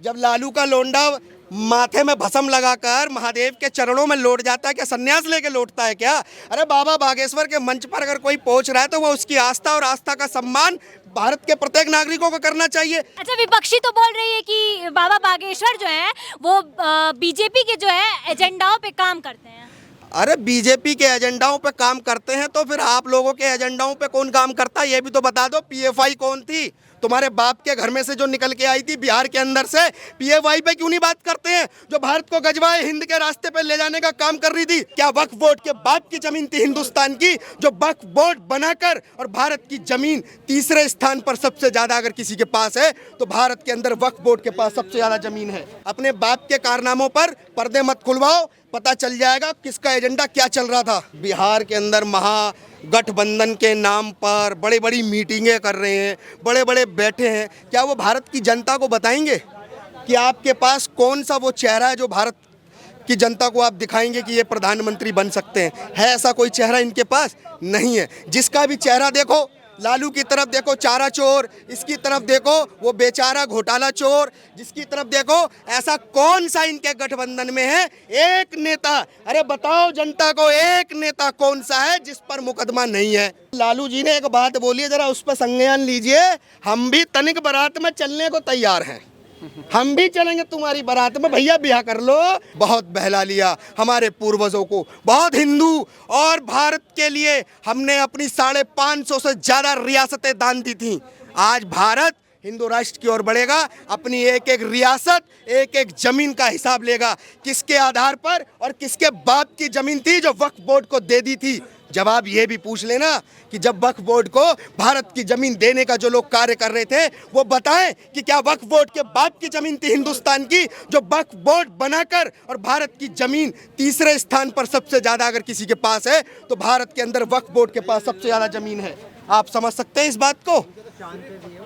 जब लालू का लोंडा माथे में भस्म लगाकर महादेव के चरणों में लौट जाता है, क्या सन्यास लेके लौटता है क्या? अरे बाबा बागेश्वर के मंच पर अगर कोई पहुंच रहा है तो वो उसकी आस्था और आस्था का सम्मान भारत के प्रत्येक नागरिकों को करना चाहिए। अच्छा, विपक्षी तो बोल रही है कि बाबा बागेश्वर जो है वो बीजेपी के जो है एजेंडाओं पे काम करते हैं। अरे बीजेपी के एजेंडाओं पे काम करते हैं तो फिर आप लोगों के एजेंडाओं पे कौन काम करता है ये भी तो बता दो। पीएफआई कौन थी? तुम्हारे बाप के घर में से जो निकल के आई थी बिहार के अंदर से, पीएफआई पे क्यों नहीं बात करते हैं? जो भारत को गजवाए हिंद के रास्ते पे ले जाने का काम कर रही थी। क्या वक्फ बोर्ड के बाप की जमीन थी हिंदुस्तान की, जो वक्फ बोर्ड बनाकर और भारत की जमीन तीसरे स्थान पर सबसे ज्यादा अगर किसी के पास है तो भारत के अंदर वक्फ बोर्ड के पास सबसे ज्यादा जमीन है। अपने बाप के कारनामों पर पर्दे मत खुलवाओ, पता चल जाएगा किसका एजेंडा क्या चल रहा था। बिहार के अंदर महागठबंधन के नाम पर बड़ी बड़ी मीटिंगें कर रहे हैं, बड़े बड़े बैठे हैं। क्या वो भारत की जनता को बताएंगे कि आपके पास कौन सा वो चेहरा है जो भारत की जनता को आप दिखाएंगे कि ये प्रधानमंत्री बन सकते हैं? है ऐसा कोई चेहरा इनके पास? नहीं है। जिसका भी चेहरा देखो, लालू की तरफ देखो चारा चोर, इसकी तरफ देखो वो बेचारा घोटाला चोर, जिसकी तरफ देखो ऐसा कौन सा इनके गठबंधन में है एक नेता? अरे बताओ जनता को, एक नेता कौन सा है जिस पर मुकदमा नहीं है? लालू जी ने एक बात बोली है, जरा उस पर संज्ञान लीजिए। हम भी तनिक बारात में चलने को तैयार हैं, हम भी चलेंगे तुम्हारी बारात में, भैया ब्याह कर लो। बहुत बहला लिया हमारे पूर्वजों को, बहुत हिंदू और भारत के लिए हमने अपनी 550 से ज्यादा रियासतें दान दी थी। आज भारत हिंदू राष्ट्र की ओर बढ़ेगा, अपनी एक एक रियासत, एक एक जमीन का हिसाब लेगा, किसके आधार पर और किसके बाप की जमीन थी जो वक्फ बोर्ड को दे दी थी। जवाब ये भी पूछ लेना कि जब वक्फ बोर्ड को भारत की जमीन देने का जो लोग कार्य कर रहे थे वो बताएं कि क्या वक्फ बोर्ड के बाप की जमीन थी हिंदुस्तान की, जो वक्फ बोर्ड बनाकर और भारत की जमीन तीसरे स्थान पर सबसे ज्यादा अगर किसी के पास है तो भारत के अंदर वक्फ बोर्ड के पास सबसे ज्यादा जमीन है। आप समझ सकते हैं इस बात को?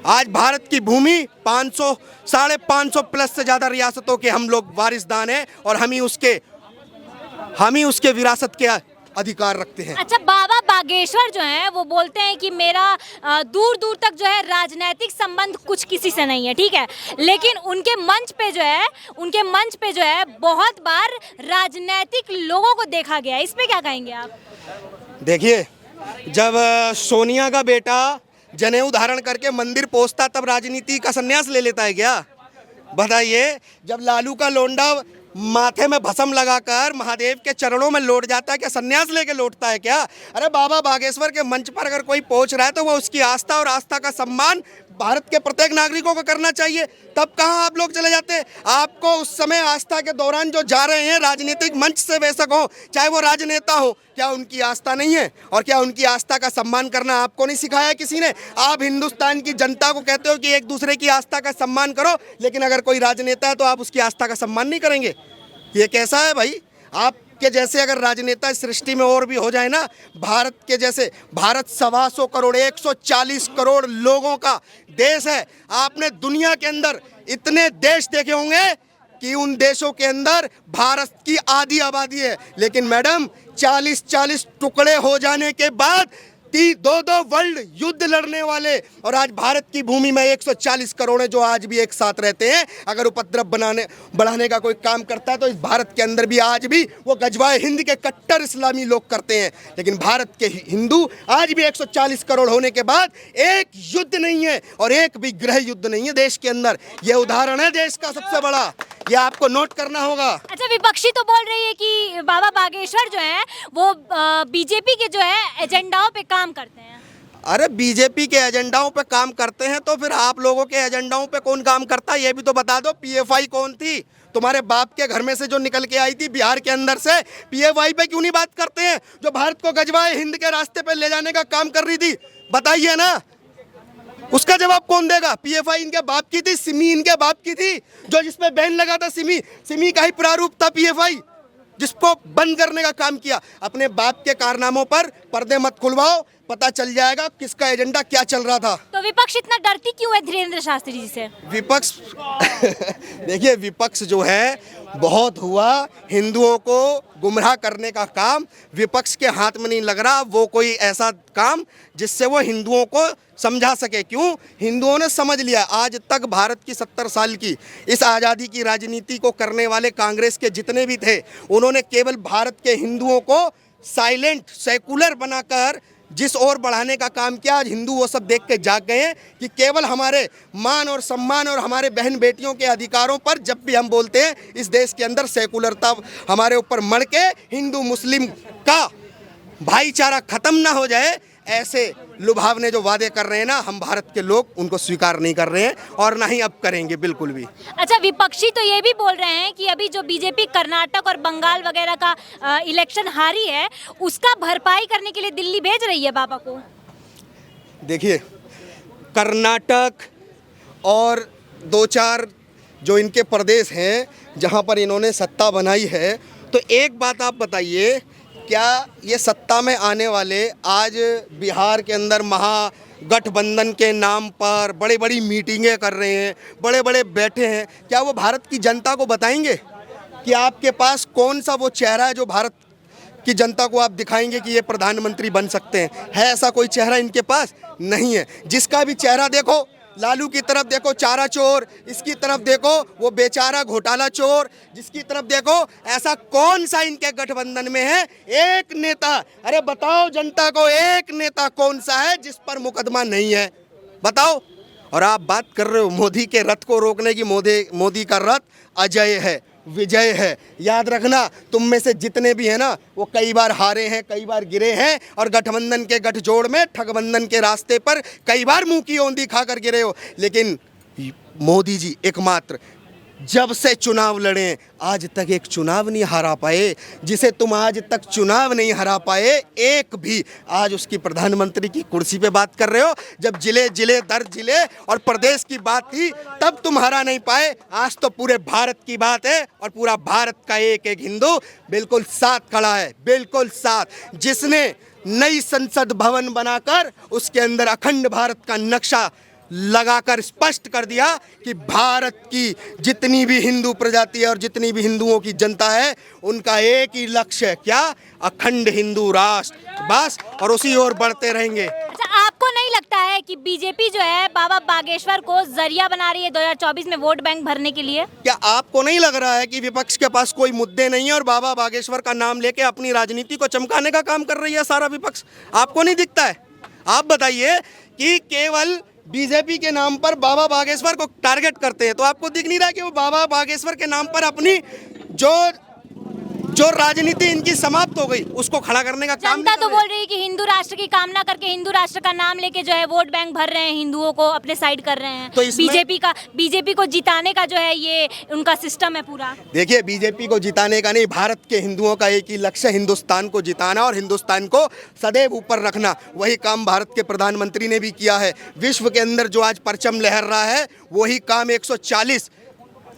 आज भारत की भूमि 500 550 प्लस से ज्यादा रियासतों के हम लोग वारिसदान हैं और हम ही उसके विरासत के अधिकार रखते हैं। अच्छा, बाबा बागेश्वर जो हैं वो बोलते हैं कि मेरा दूर दूर तक जो है राजनीतिक संबंध कुछ किसी से नहीं है, ठीक है, लेकिन उनके मंच पे जो है बहुत बार राजनीतिक लोगों को देखा गया है। इस पे क्या कहेंगे आप? देखिए, जब सोनिया का बेटा जनेऊ धारण करके मंदिर पहुंचता तब राजनीति का संन्यास ले लेता है क्या? बताइए। जब लालू का लोंडा माथे में भस्म लगाकर महादेव के चरणों में लौट जाता है, क्या सन्यास लेके लौटता है क्या? अरे बाबा बागेश्वर के मंच पर अगर कोई पहुंच रहा है तो वो उसकी आस्था और आस्था का सम्मान भारत के प्रत्येक नागरिकों को करना चाहिए। तब कहाँ आप लोग चले जाते हैं? आपको उस समय आस्था के दौरान जो जा रहे हैं राजनीतिक मंच से बेशक हो, चाहे वो राजनेता हो, क्या उनकी आस्था नहीं है? और क्या उनकी आस्था का सम्मान करना आपको नहीं सिखाया किसी ने? आप हिंदुस्तान की जनता को कहते हो कि एक दूसरे की आस्था का सम्मान करो, लेकिन अगर कोई राजनेता है तो आप उसकी आस्था का सम्मान नहीं करेंगे। ये कैसा है भाई? आपके जैसे अगर राजनेता इस सृष्टि में और भी हो जाए ना, भारत के जैसे, भारत 125 करोड़ 140 करोड़ लोगों का देश है। आपने दुनिया के अंदर इतने देश देखे होंगे कि उन देशों के अंदर भारत की आधी आबादी है, लेकिन मैडम 40-40 टुकड़े हो जाने के बाद 2 वर्ल्ड युद्ध लड़ने वाले, और आज भारत की भूमि में 140 करोड़ है जो आज भी एक साथ रहते हैं। अगर उपद्रव बढ़ाने का कोई काम करता है तो इस भारत के अंदर भी आज भी वो गजवाए हिंद के कट्टर इस्लामी लोग करते हैं। लेकिन भारत के हिंदू आज भी 140 करोड़ होने के बाद एक युद्ध नहीं है और एक भी गृह युद्ध नहीं है देश के अंदर। ये उदाहरण है देश का सबसे बड़ा, ये आपको नोट करना होगा। अच्छा, विपक्षी तो बोल रही है कि बाबा बागेश्वर जो है वो बीजेपी के जो है एजेंडाओं पे काम करते हैं। अरे बीजेपी के एजेंडाओं पे काम करते हैं तो फिर आप लोगों के एजेंडाओं पे कौन काम करता है ये भी तो बता दो। पीएफआई कौन थी? तुम्हारे बाप के घर में से जो निकल के आई थी बिहार के अंदर से, पीएफआई पे क्यों नहीं बात करते हैं? जो भारत को गजवाए हिंद के रास्ते पे ले जाने का काम कर रही थी, बताइए ना, उसका जवाब कौन देगा? पीएफआई इनके बाप की थी, सिमी इनके बाप की थी, जो जिसपे बैन लगा था सिमी का ही प्रारूप था पीएफआई, जिसको बंद करने का काम किया। अपने बाप के कारनामों पर पर्दे मत खुलवाओ, पता चल जाएगा किसका एजेंडा क्या चल रहा था। तो विपक्ष इतना डरती क्यों है धीरेन्द्र शास्त्री जी से? विपक्ष देखिए, विपक्ष जो है बहुत हुआ, हिंदुओं को गुमराह करने का काम विपक्ष के हाथ में नहीं लग रहा। वो कोई ऐसा काम जिससे वो हिंदुओं को समझा सके। क्यों? हिंदुओं ने समझ लिया। आज तक भारत की 70 साल की इस आज़ादी की राजनीति को करने वाले कांग्रेस के जितने भी थे, उन्होंने केवल भारत के हिंदुओं को साइलेंट सेकुलर बनाकर जिस ओर बढ़ाने का काम किया, आज हिंदू वो सब देख के जाग गए हैं कि केवल हमारे मान और सम्मान और हमारे बहन बेटियों के अधिकारों पर जब भी हम बोलते हैं इस देश के अंदर सेकुलरता हमारे ऊपर मर के हिंदू मुस्लिम का भाईचारा खत्म ना हो जाए, ऐसे लुभावने जो वादे कर रहे हैं ना, हम भारत के लोग उनको स्वीकार नहीं कर रहे हैं और ना ही अब करेंगे बिल्कुल भी। अच्छा, विपक्षी तो ये भी बोल रहे हैं कि अभी जो बीजेपी कर्नाटक और बंगाल वगैरह का इलेक्शन हारी है, उसका भरपाई करने के लिए दिल्ली भेज रही है बाबा को। देखिए, कर्नाटक और 2-4 जो इनके प्रदेश हैं जहां पर इन्होंने सत्ता बनाई है, तो एक बात आप बताइए, क्या ये सत्ता में आने वाले आज बिहार के अंदर महागठबंधन के नाम पर बड़ी बड़ी मीटिंगें कर रहे हैं, बड़े बड़े बैठे हैं, क्या वो भारत की जनता को बताएंगे कि आपके पास कौन सा वो चेहरा है जो भारत की जनता को आप दिखाएंगे कि ये प्रधानमंत्री बन सकते हैं? है ऐसा कोई चेहरा इनके पास? नहीं है। जिसका भी चेहरा देखो, लालू की तरफ देखो चारा चोर, इसकी तरफ देखो वो बेचारा घोटाला चोर, जिसकी तरफ देखो, ऐसा कौन सा इनके गठबंधन में है एक नेता? अरे बताओ जनता को, एक नेता कौन सा है जिस पर मुकदमा नहीं है? बताओ। और आप बात कर रहे हो मोदी के रथ को रोकने की। मोदी का रथ अजय है, विजय है। याद रखना, तुम में से जितने भी हैं ना, वो कई बार हारे हैं, कई बार गिरे हैं, और गठबंधन के गठजोड़ में ठगबंधन के रास्ते पर कई बार मुंह की औंधी खाकर गिरे हो। लेकिन मोदी जी एकमात्र जब से चुनाव लड़े आज तक एक चुनाव नहीं हरा पाए। जिसे तुम आज तक चुनाव नहीं हरा पाए, एक भी, आज उसकी प्रधानमंत्री की कुर्सी पे बात कर रहे हो। जब जिले जिले दर जिले और प्रदेश की बात थी तब तुम हरा नहीं पाए। आज तो पूरे भारत की बात है और पूरा भारत का एक एक हिंदू बिल्कुल साथ खड़ा है, बिल्कुल साथ। जिसने नई संसद भवन बनाकर उसके अंदर अखंड भारत का नक्शा लगाकर स्पष्ट कर दिया कि भारत की जितनी भी हिंदू प्रजाति है और जितनी भी हिंदुओं की जनता है, उनका एक ही लक्ष्य है, क्या? अखंड हिंदू राष्ट्र, बस। और उसी ओर बढ़ते रहेंगे। अच्छा, आपको नहीं लगता है कि बीजेपी जो है बाबा बागेश्वर को जरिया बना रही है 2024 में वोट बैंक भरने के लिए? क्या आपको नहीं लग रहा है कि विपक्ष के पास कोई मुद्दे नहीं है और बाबा बागेश्वर का नाम लेके अपनी राजनीति को चमकाने का काम कर रही है सारा विपक्ष? आपको नहीं दिखता है? आप बताइए कि केवल बीजेपी के नाम पर बाबा बागेश्वर को टारगेट करते हैं, तो आपको दिख नहीं रहा कि वो बाबा बागेश्वर के नाम पर अपनी जो राजनीति इनकी समाप्त हो गई उसको खड़ा करने का काम? जनता तो बोल रही है कि हिंदू राष्ट्र की कामना करके हिंदू राष्ट्र का नाम लेके जो है वोट बैंक भर रहे हैं, हिंदुओं को अपने साइड कर रहे हैं। तो बीजेपी को जिताने का जो है ये उनका सिस्टम है पूरा। देखिए, बीजेपी को जिताने का नहीं, भारत के हिंदुओं का एक ही लक्ष्य है, हिंदुस्तान को जिताना और हिंदुस्तान को सदैव ऊपर रखना। वही काम भारत के प्रधानमंत्री ने भी किया है। विश्व के अंदर जो आज परचम लहर रहा है, वही काम 140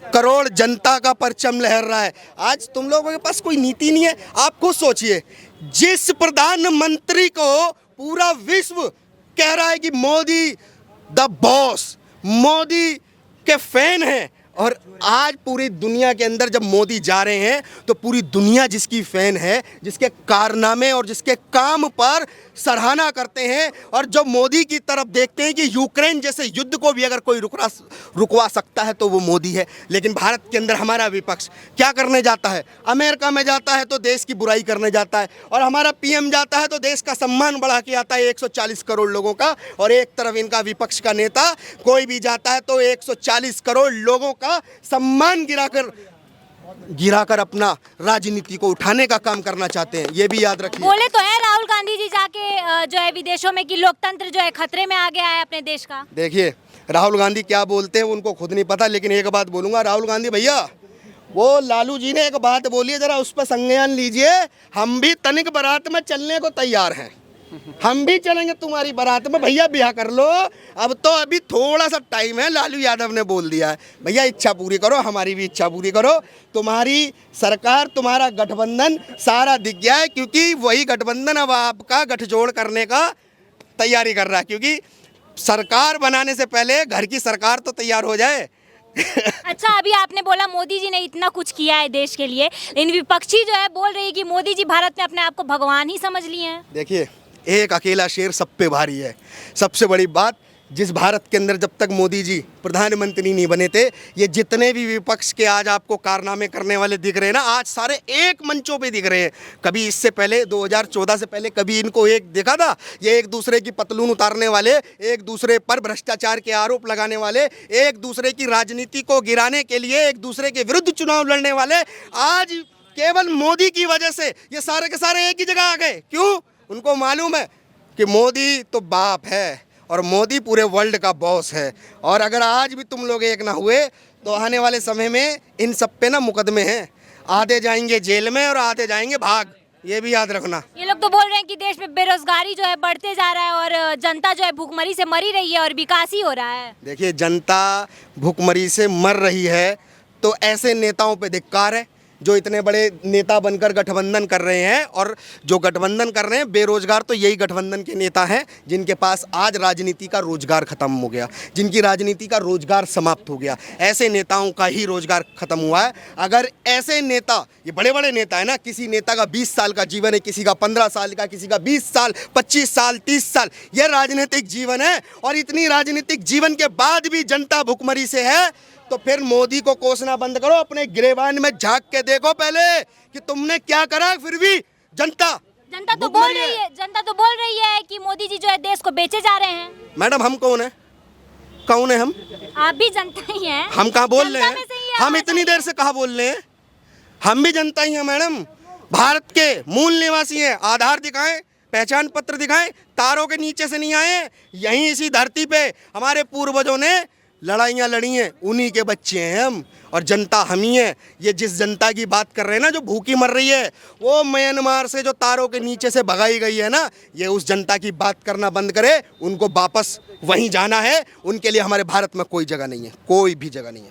करोड़ जनता का परचम लहर रहा है। आज तुम लोगों के पास कोई नीति नहीं है। आप खुद सोचिए, जिस प्रधानमंत्री को पूरा विश्व कह रहा है कि मोदी द बॉस, मोदी के फैन हैं, और आज पूरी दुनिया के अंदर जब मोदी जा रहे हैं तो पूरी दुनिया जिसकी फैन है, जिसके कारनामे और जिसके काम पर सराहना करते हैं, और जब मोदी की तरफ देखते हैं कि यूक्रेन जैसे युद्ध को भी अगर कोई रुकवा सकता है तो वो मोदी है। लेकिन भारत के अंदर हमारा विपक्ष क्या करने जाता है? अमेरिका में जाता है तो देश की बुराई करने जाता है, और हमारा पीएम जाता है तो देश का सम्मान बढ़ा के आता है 140 करोड़ लोगों का, और एक तरफ इनका विपक्ष का नेता कोई भी जाता है तो 140 करोड़ लोगों का सम्मान गिराकर अपना राजनीति को उठाने का काम करना चाहते हैं। ये भी याद रखिए। बोले तो है राहुल गांधी जी जाके जो है विदेशों में कि लोकतंत्र जो है खतरे में आ गया है अपने देश का। देखिए, राहुल गांधी क्या बोलते हैं उनको खुद नहीं पता, लेकिन एक बात बोलूंगा, राहुल गांधी भैया, वो लालू जी ने एक बात बोली है, जरा उस पर संज्ञान लीजिए। हम भी तनिक बारात में चलने को तैयार हैं, हम भी चलेंगे तुम्हारी बारात में, भैया ब्याह कर लो। अब तो अभी थोड़ा सा टाइम है। लालू यादव ने बोल दिया है, भैया इच्छा पूरी करो, हमारी भी इच्छा पूरी करो। तुम्हारी सरकार, तुम्हारा गठबंधन सारा दिख गया है, क्योंकि वही गठबंधन अब आपका गठजोड़ करने का तैयारी कर रहा है, क्योंकि सरकार बनाने से पहले घर की सरकार तो तैयार हो जाए। अच्छा, अभी आपने बोला मोदी जी ने इतना कुछ किया है देश के लिए, इन विपक्षी जो है बोल रही है कि मोदी जी भारत में अपने आप को भगवान ही समझ लिए हैं। देखिए, एक अकेला शेर सब पे भारी है। सबसे बड़ी बात, जिस भारत के अंदर जब तक मोदी जी प्रधानमंत्री नहीं बने थे, ये जितने भी विपक्ष के आज आपको कारनामे करने वाले दिख रहे हैं ना, आज सारे एक मंचों पे दिख रहे हैं। कभी इससे पहले 2014 से पहले कभी इनको एक देखा था? ये एक दूसरे की पतलून उतारने वाले, एक दूसरे पर भ्रष्टाचार के आरोप लगाने वाले, एक दूसरे की राजनीति को गिराने के लिए एक दूसरे के विरुद्ध चुनाव लड़ने वाले, आज केवल मोदी की वजह से ये सारे के सारे एक ही जगह आ गए। क्यों? उनको मालूम है कि मोदी तो बाप है और मोदी पूरे वर्ल्ड का बॉस है। और अगर आज भी तुम लोग एक ना हुए तो आने वाले समय में इन सब पे ना मुकदमे हैं, आधे जाएंगे जेल में और आधे जाएंगे भाग, ये भी याद रखना। ये लोग तो बोल रहे हैं कि देश में बेरोजगारी जो है बढ़ते जा रहा है और जनता जो है भूखमरी से मरी रही है और विकास ही हो रहा है। देखिए, जनता भूखमरी से मर रही है तो ऐसे नेताओं पे धिक्कार है जो इतने बड़े नेता बनकर गठबंधन कर रहे हैं। और जो गठबंधन कर रहे हैं, बेरोजगार तो यही गठबंधन के नेता हैं जिनके पास आज राजनीति का रोजगार खत्म हो गया, जिनकी राजनीति का रोजगार समाप्त हो गया। ऐसे नेताओं का ही रोजगार खत्म हुआ है। अगर ऐसे नेता, ये बड़े बड़े नेता है ना, किसी नेता का 20 साल का जीवन है, किसी का 15 साल का, किसी का 20 साल, 25 साल, 30 साल, यह राजनीतिक जीवन है। और इतनी राजनीतिक जीवन के बाद भी जनता भूखमरी से है, तो फिर मोदी को कोसना बंद करो, अपने गिरेबान में झांक के देखो पहले कि तुमने क्या करा। फिर भी जनता तो बोल रही है कि मोदी जी जो है देश को बेचे जा रहे हैं। मैडम, हम कौन है? कौन है हम? आप भी जनता ही हैं। हम कहाँ बोल रहे जनता में से ही हैं? है हम आवाज़ इतनी देर से कहाँ बोल रहे हैं? हम भी जनता ही हैं मैडम, भारत के मूल निवासी हैं। आधार दिखाएं, पहचान पत्र दिखाएं, तारों के नीचे से नहीं आए। यहीं इसी धरती पे हमारे पूर्वजों ने लड़ाइयाँ लड़ी हैं, उन्हीं के बच्चे हैं हम, और जनता हम ही हैं। ये जिस जनता की बात कर रहे हैं ना, जो भूखी मर रही है, वो म्यांमार से जो तारों के नीचे से भगाई गई है ना, ये उस जनता की बात करना बंद करे। उनको वापस वहीं जाना है। उनके लिए हमारे भारत में कोई जगह नहीं है, कोई भी जगह नहीं है।